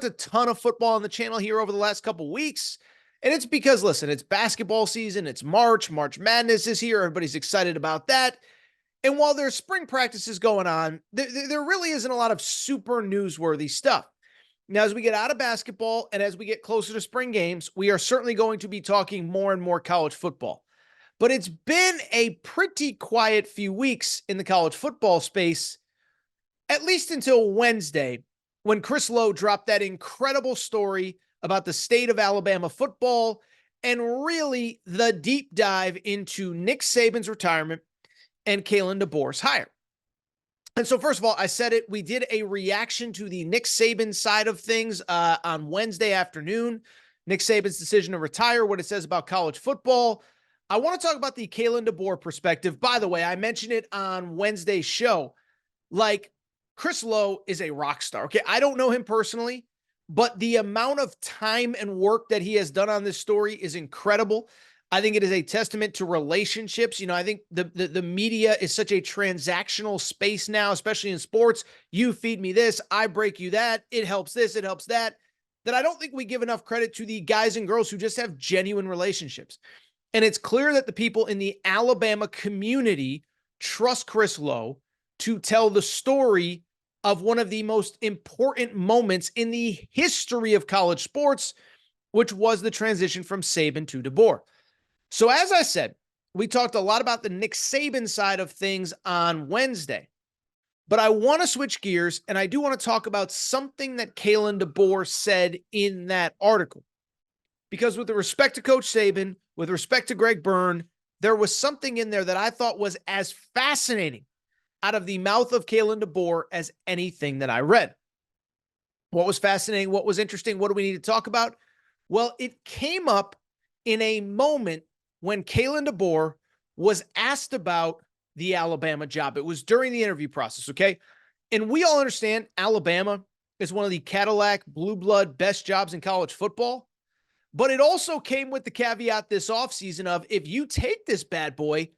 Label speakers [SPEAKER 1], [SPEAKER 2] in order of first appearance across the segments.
[SPEAKER 1] talked a ton of football on the channel here over the last couple weeks. And it's because, listen, it's basketball season. It's March. March Madness is here. Everybody's excited about that. And while there's spring practices going on, there really isn't a lot of super newsworthy stuff. Now, as we get out of basketball and as we get closer to spring games, we are certainly going to be talking more and more college football. But it's been a pretty quiet few weeks in the college football space, at least until Wednesday, when Chris Lowe dropped that incredible story about the state of Alabama football and really the deep dive into Nick Saban's retirement and Kalen DeBoer's hire. And so, first of all, I said it, we did a reaction to the Nick Saban side of things on Wednesday afternoon. Nick Saban's decision to retire, what it says about college football. I want to talk about the Kalen DeBoer perspective. By the way, I mentioned it on Wednesday's show. Like, Chris Lowe is a rock star. Okay, I don't know him personally, but the amount of time and work that he has done on this story is incredible. I think it is a testament to relationships. You know, I think the media is such a transactional space now, especially in sports. You feed me this, I break you that. It helps this, it helps that. That I don't think we give enough credit to the guys and girls who just have genuine relationships. And it's clear that the people in the Alabama community trust Chris Lowe to tell the story of one of the most important moments in the history of college sports, which was the transition from Saban to DeBoer. So as I said, we talked a lot about the Nick Saban side of things on Wednesday, but I want to switch gears, and I do want to talk about something that Kalen DeBoer said in that article. Because with respect to Coach Saban, with respect to Greg Byrne, there was something in there that I thought was as fascinating out of the mouth of Kalen DeBoer as anything that I read. What was fascinating? What was interesting? What do we need to talk about? Well, it came up in a moment when Kalen DeBoer was asked about the Alabama job. It was during the interview process, okay? And we all understand Alabama is one of the Cadillac blue blood best jobs in college football. But it also came with the caveat this offseason of, if you take this bad boy,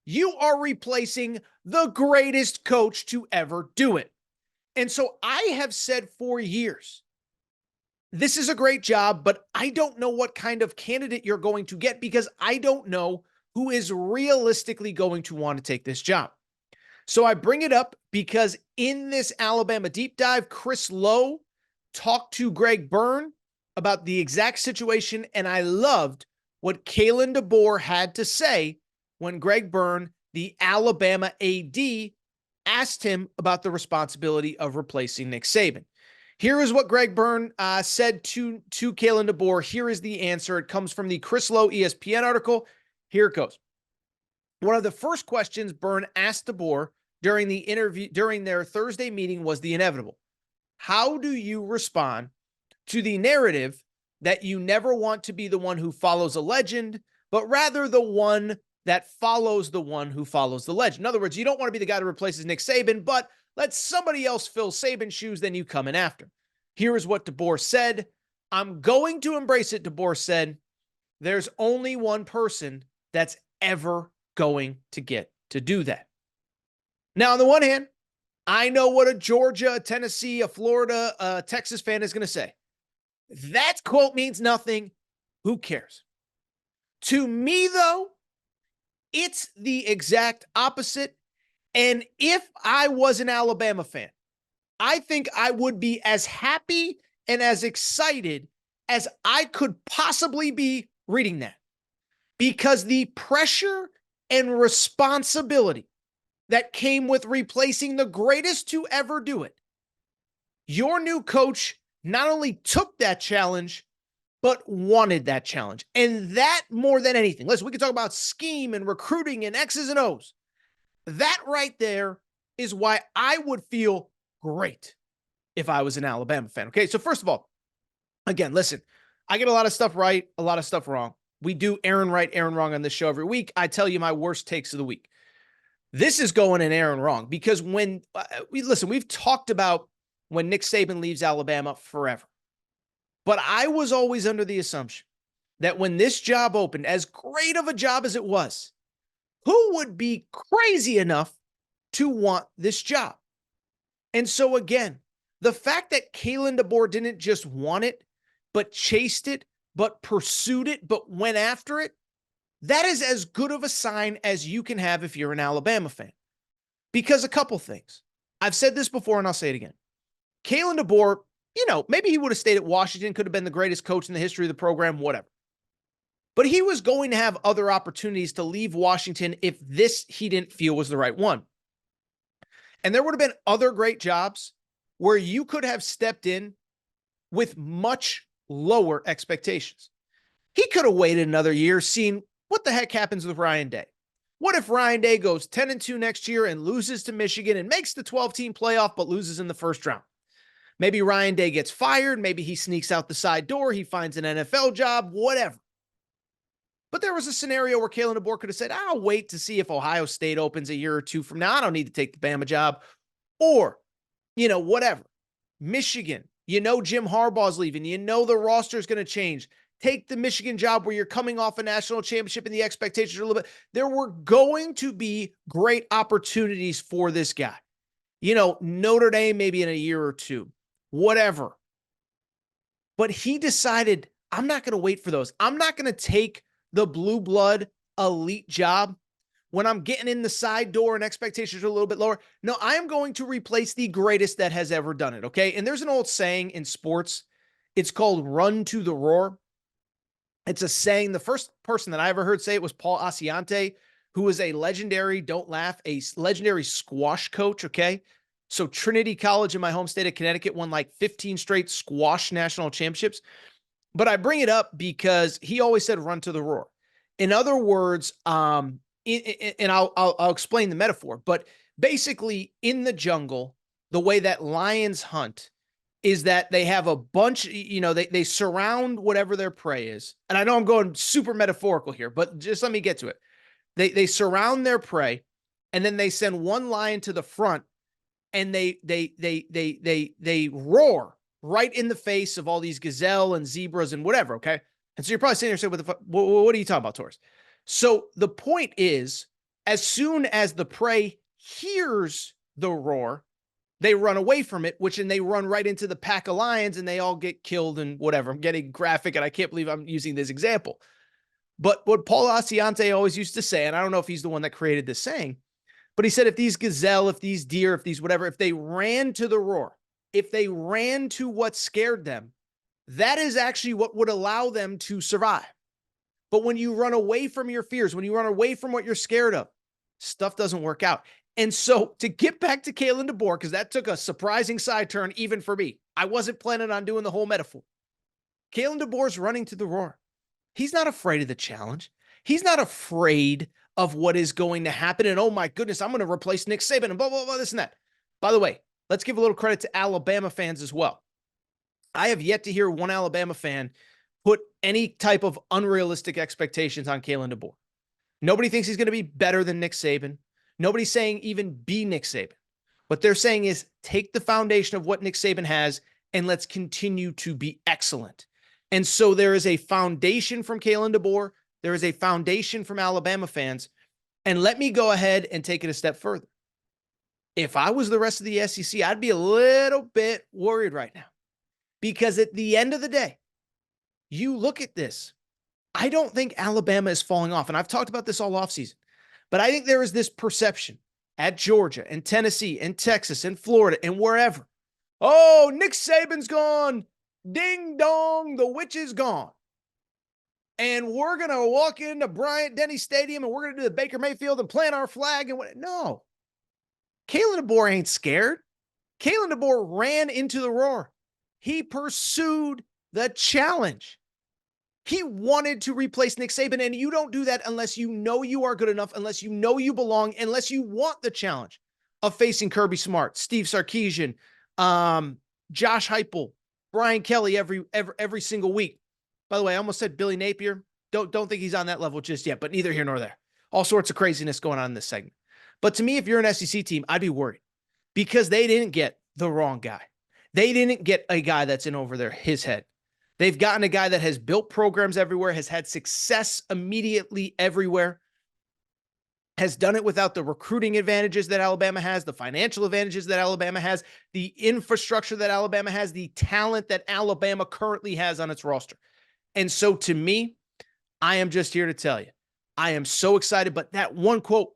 [SPEAKER 1] you are replacing the greatest coach to ever do it. And so I have said for years, this is a great job, but I don't know what kind of candidate you're going to get because I don't know who is realistically going to want to take this job. So I bring it up because in this Alabama deep dive, Chris Lowe talked to Greg Byrne about the exact situation, and I loved what Kalen DeBoer had to say when Greg Byrne, the Alabama AD, asked him about the responsibility of replacing Nick Saban. Here is what Greg Byrne said to Kalen DeBoer. Here is the answer. It comes from the Chris Lowe ESPN article. Here it goes. One of the first questions Byrne asked DeBoer during the interview, during their Thursday meeting, was the inevitable. How do you respond to the narrative that you never want to be the one who follows a legend, but rather the one that follows the one who follows the legend? In other words, you don't want to be the guy that replaces Nick Saban, but let somebody else fill Saban's shoes, then you come in after. Here is what DeBoer said. I'm going to embrace it, DeBoer said. There's only one person that's ever going to get to do that. Now, on the one hand, I know what a Georgia, a Tennessee, a Florida, a Texas fan is going to say. That quote means nothing. Who cares? To me, though, it's the exact opposite. And if I was an Alabama fan, I think I would be as happy and as excited as I could possibly be reading that. Because the pressure and responsibility that came with replacing the greatest to ever do it, your new coach not only took that challenge, but wanted that challenge. And that more than anything, listen, we can talk about scheme and recruiting and X's and O's. That right there is why I would feel great if I was an Alabama fan. Okay, so first of all, again, listen, I get a lot of stuff right, a lot of stuff wrong. We do Aaron right, Aaron wrong on this show every week. I tell you my worst takes of the week. This is going in Aaron wrong because when we've talked about when Nick Saban leaves Alabama forever. But I was always under the assumption that when this job opened, as great of a job as it was, who would be crazy enough to want this job? And so again, The fact that Kalen DeBoer didn't just want it, but chased it, but pursued it, but went after it, that is as good of a sign as you can have if you're an Alabama fan. Because a couple things. I've said this before and I'll say it again. Kalen DeBoer, maybe he would have stayed at Washington, could have been the greatest coach in the history of the program, whatever. But he was going to have other opportunities to leave Washington if this he didn't feel was the right one. And there would have been other great jobs where you could have stepped in with much lower expectations. He could have waited another year, seen what the heck happens with Ryan Day. What if Ryan Day goes 10-2 next year and loses to Michigan and makes the 12-team playoff but loses in the first round? Maybe Ryan Day gets fired. Maybe he sneaks out the side door. He finds an NFL job, whatever. But there was a scenario where Kalen DeBoer could have said, I'll wait to see if Ohio State opens a year or two from now. I don't need to take the Bama job. Or, whatever. Michigan, Jim Harbaugh's leaving. The roster is going to change. Take the Michigan job where you're coming off a national championship and the expectations are a little bit. There were going to be great opportunities for this guy. Notre Dame maybe in a year or two, whatever. But he decided, I'm not going to wait for those. I'm not going to take the blue blood elite job when I'm getting in the side door and expectations are a little bit lower. No, I am going to replace the greatest that has ever done it, okay? And there's an old saying in sports. It's called run to the roar. It's a saying. The first person that I ever heard say it was Paul Asiante, who was a legendary, don't laugh, a legendary squash coach, okay? So Trinity College in my home state of Connecticut won like 15 straight squash national championships. But I bring it up because he always said run to the roar. In other words, and I'll explain the metaphor, but basically in the jungle, the way that lions hunt is that they have a bunch, they surround whatever their prey is. And I know I'm going super metaphorical here, but just let me get to it. They surround their prey, and then they send one lion to the front, and they roar right in the face of all these gazelle and zebras and whatever, okay? And so you're probably sitting there saying, what are you talking about, Torres? So the point is, as soon as the prey hears the roar, they run away from it, and they run right into the pack of lions, and they all get killed and whatever. I'm getting graphic, and I can't believe I'm using this example. But what Paul Asiante always used to say, and I don't know if he's the one that created this saying, but he said if these gazelle, if these deer, if these whatever, if they ran to the roar, if they ran to what scared them, that is actually what would allow them to survive. But when you run away from your fears, when you run away from what you're scared of, stuff doesn't work out. And so to get back to Kalen DeBoer, because that took a surprising side turn even for me. I wasn't planning on doing the whole metaphor. Kalen DeBoer's running to the roar. He's not afraid of the challenge. He's not afraid of what is going to happen. And oh my goodness, I'm going to replace Nick Saban and blah, blah, blah, this and that. By the way, let's give a little credit to Alabama fans as well. I have yet to hear one Alabama fan put any type of unrealistic expectations on Kalen DeBoer. Nobody thinks he's going to be better than Nick Saban. Nobody's saying even be Nick Saban. What they're saying is take the foundation of what Nick Saban has and let's continue to be excellent. And so there is a foundation from Kalen DeBoer. There is a foundation from Alabama fans. And let me go ahead and take it a step further. If I was the rest of the SEC, I'd be a little bit worried right now. Because at the end of the day, you look at this. I don't think Alabama is falling off. And I've talked about this all offseason. But I think there is this perception at Georgia and Tennessee and Texas and Florida and wherever. Oh, Nick Saban's gone. Ding dong, the witch is gone. And we're going to walk into Bryant-Denny Stadium and we're going to do the Baker Mayfield and plant our flag. And what? No. Kalen DeBoer ain't scared. Kalen DeBoer ran into the roar. He pursued the challenge. He wanted to replace Nick Saban, and you don't do that unless you know you are good enough, unless you know you belong, unless you want the challenge of facing Kirby Smart, Steve Sarkisian, Josh Heupel, Brian Kelly every single week. By the way, I almost said Billy Napier. Don't think he's on that level just yet, but neither here nor there. All sorts of craziness going on in this segment. But to me, if you're an SEC team, I'd be worried because they didn't get the wrong guy. They didn't get a guy that's in over his head. They've gotten a guy that has built programs everywhere, has had success immediately everywhere. has done it without the recruiting advantages that Alabama has, the financial advantages that Alabama has, the infrastructure that Alabama has, the talent that Alabama currently has on its roster. And so to me, I am just here to tell you, I am so excited. But that one quote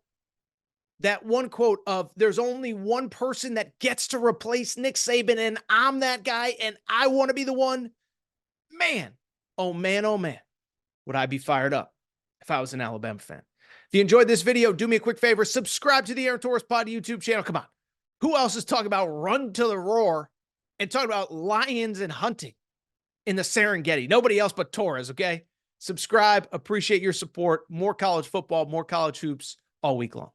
[SPEAKER 1] of there's only one person that gets to replace Nick Saban, and I'm that guy, and I want to be the one. Man, oh man, would I be fired up if I was an Alabama fan. If you enjoyed this video, do me a quick favor, subscribe to the Aaron Torres Pod YouTube channel. Come on. Who else is talking about run to the roar and talking about lions and hunting in the Serengeti? Nobody else but Torres, okay? Subscribe. Appreciate your support. More college football, more college hoops all week long.